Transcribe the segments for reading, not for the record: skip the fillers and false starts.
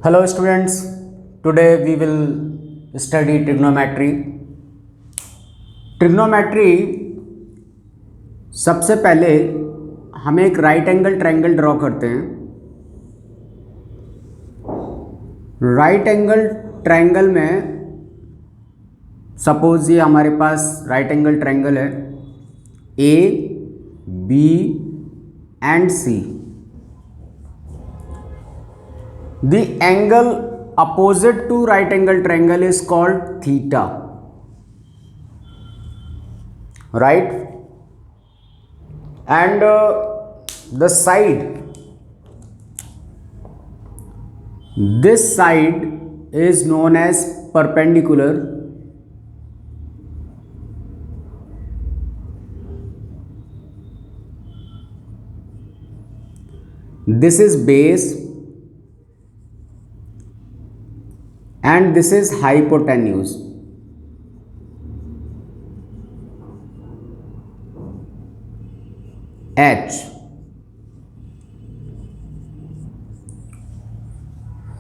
Hello students, today we will study trigonometry. Trigonometry सबसे पहले हम एक राइट एंगल ट्रायंगल ड्रॉ करते हैं। राइट एंगल ट्रायंगल में सपोज ये हमारे पास राइट एंगल ट्रायंगल है A B and C. The angle opposite to right angle triangle is called theta, right? And the side, this side is known as perpendicular. This is base and this is hypotenuse. H.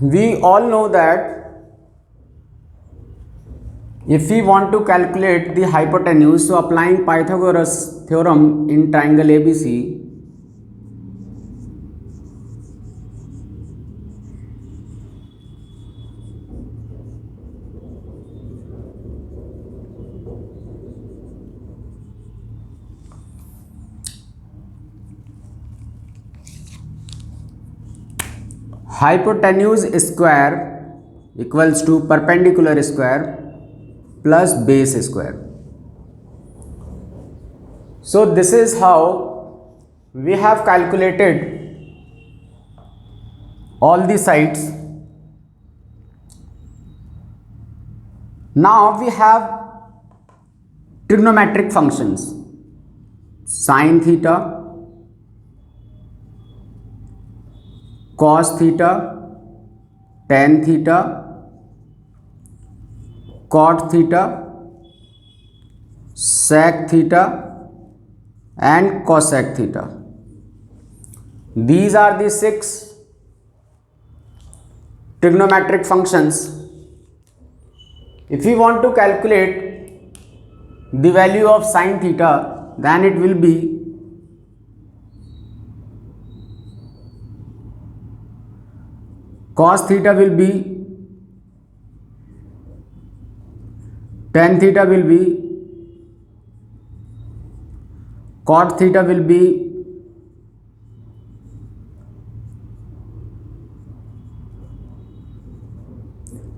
We all know that if we want to calculate the hypotenuse, so applying Pythagoras theorem in triangle ABC, hypotenuse square equals to perpendicular square plus base square. So this is how we have calculated all the sides. Now we have trigonometric functions: sin theta, cos theta, tan theta, cot theta, sec theta and cosec theta. These are the 6 trigonometric functions. If we want to calculate the value of sin theta, then it will be cos theta will be, tan theta will be, cot theta will be,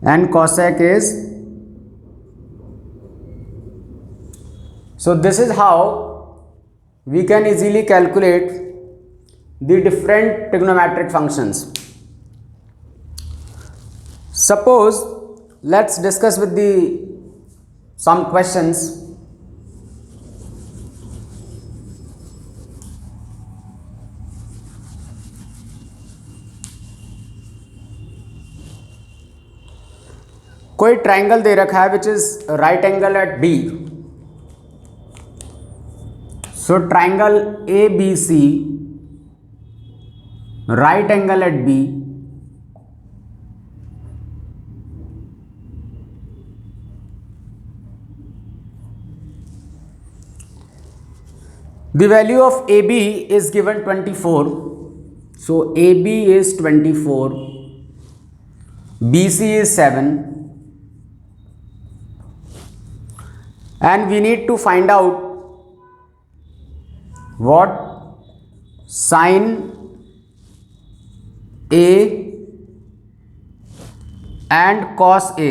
and cosec is. So this is how we can easily calculate the different trigonometric functions. Suppose let's discuss with the some questions. कोई triangle दे रखा है which is right angle at B. So triangle A B C, right angle at B, the value of AB is given 24. So AB is 24, BC is 7, and we need to find out what sin A and cos A,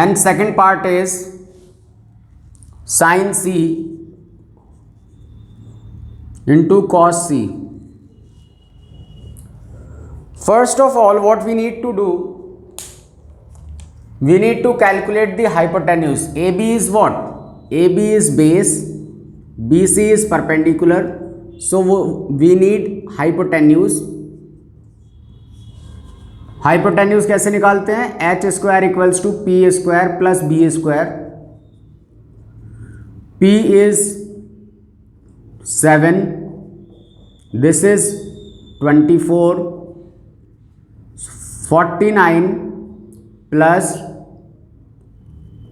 and second part is sin C into cos C. First of all, what we need to do, we need to calculate the hypotenuse. AB is what? AB is base, BC is perpendicular, so we need hypotenuse. hypotenuse कैसे निकालते हैं? h square equals to p square plus b square. P is 7, this is 24, 49 plus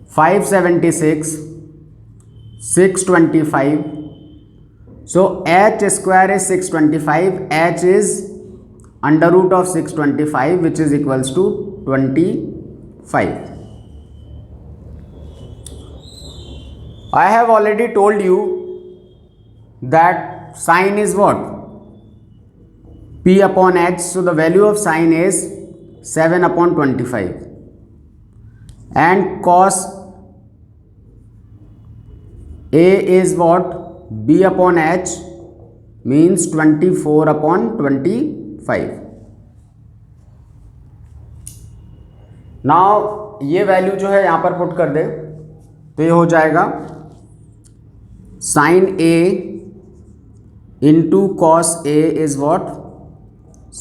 576, 625. So h square is 625, h is under root of 625, which is equals to 25. I have already told you that sine is what? P upon h. So the value of sine is 7 upon 25. And cos A is what? B upon h, means 24 upon 25. Now ये value जो है यहाँ पर put कर दे तो ये हो जाएगा sine A into cos A is what?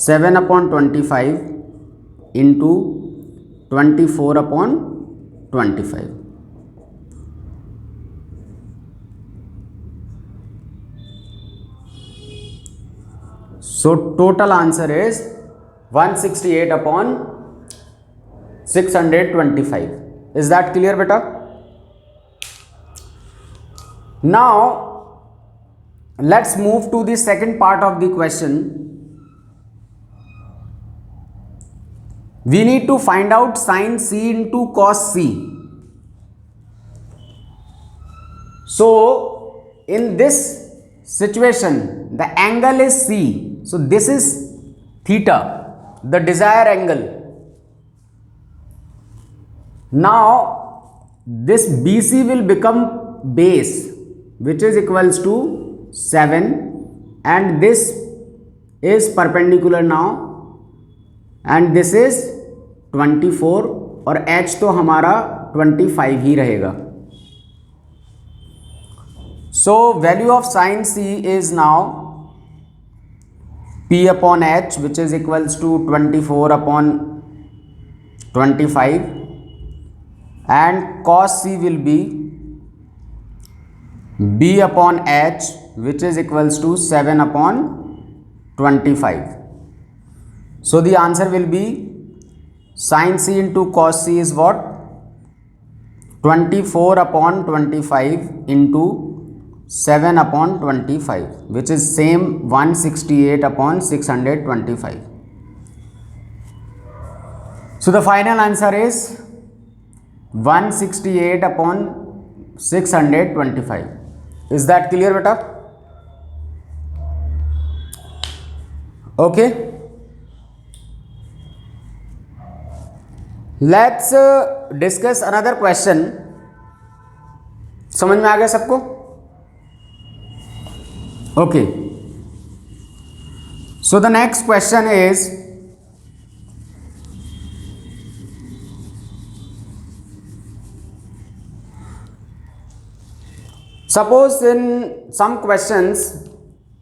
7 upon 25 into 24 upon 25. So total answer is 168 upon 625. Is that clear, beta? Now let's move to the second part of the question. We need to find out sin C into cos C. So in this situation the angle is C. So this is theta, the desired angle. Now this BC will become base, which is equals to 7, and this is perpendicular now, and this is 24, और h तो हमारा 25 ही रहेगा. So value of sin C is now P upon h, which is equals to 24 upon 25, and cos C will be B upon h, which is equals to 7 upon 25. So the answer will be sin C into cos C is what? 24 upon 25 into 7 upon 25, which is same 168 upon 625. So the final answer is 168 upon 625. Is that clear, beta? Okay. Let's discuss another question. समझ में आ गया सबको? Okay. So the next question is, suppose in some questions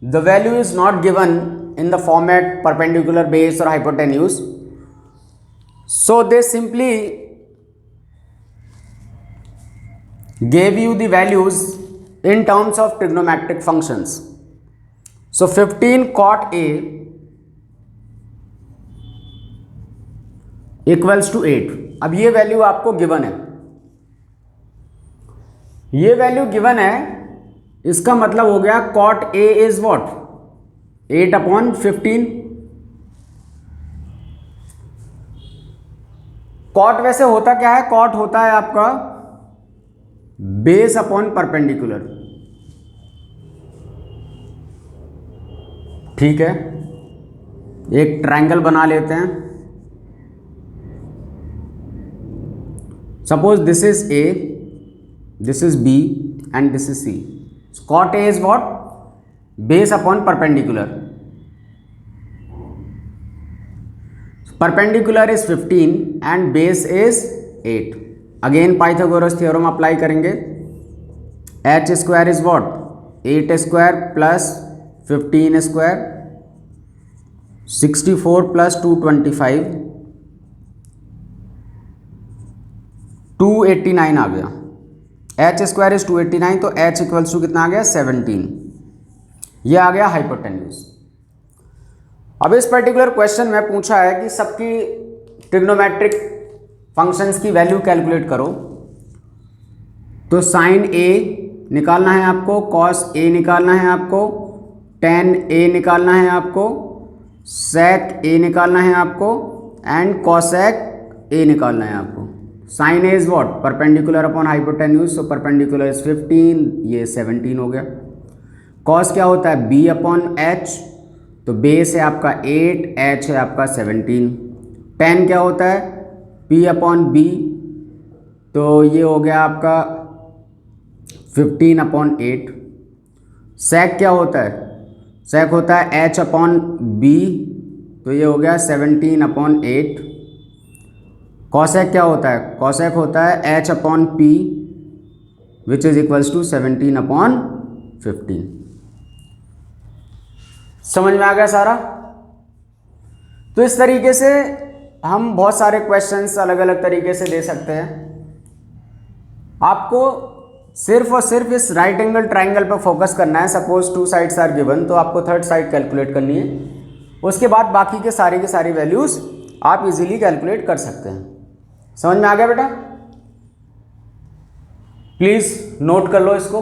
the value is not given in the format perpendicular, base or hypotenuse. So they simply gave you the values in terms of trigonometric functions. So 15 cot A equals to 8. अब ये value आपको given है, ये value given है, इसका मतलब हो गया cot A is what? 8 upon 15. Cot वैसे होता क्या है? कॉट होता है आपका बेस अपॉन परपेंडिकुलर. ठीक है, एक ट्रायंगल बना लेते हैं. Suppose this is A, this is B and this is C. Cot A is what? Base upon perpendicular. Perpendicular is 15 and base is 8. Again Pythagoras theorem apply करेंगे. h square is what? 8 square plus 15 square, 64 plus 225, 289 आ गया. h square is 289, तो h equals to कितना आ गया? 17. ये आ गया hypotenuse. अब इस particular question में पूछा है कि सबकी ट्रिग्नोमेट्रिक फंक्शंस की वैल्यू कैलकुलेट करो। तो साइन ए निकालना है आपको, कॉस ए निकालना है आपको, टेन ए निकालना है आपको, सेक ए निकालना है आपको एंड कॉसेक ए निकालना है आपको। Sine A is what, perpendicular upon hypotenuse, so perpendicular is 15, ये 17 हो गया। कॉस क्या होता है, बी अपॉन एच, तो बेस है आपका 8, एच है आपका 17। टेन क्या होता है, पी अपॉन बी, तो ये हो गया आपका 15 अपॉन 8। सेक क्या होता है, सेक होता है एच अपॉन बी, तो ये हो गया 17 अपॉन 8। कॉसेक क्या होता है, कॉसेक होता है H upon P which is equals to 17 upon 15। समझ में आ गया सारा। तो इस तरीके से हम बहुत सारे क्वेश्चंस अलग अलग तरीके से दे सकते हैं। आपको सिर्फ और सिर्फ इस राइट एंगल ट्राइंगल पर फोकस करना है। सपोज 2 साइड्स आर गिवन, तो आपको थर्ड साइड कैलकुलेट करनी है। उसके बाद बाकी के सारी वैल्यूज आप इजीली कैलकुलेट कर सकते हैं। समझ में आ गया बेटा? प्लीज नोट कर लो इसको।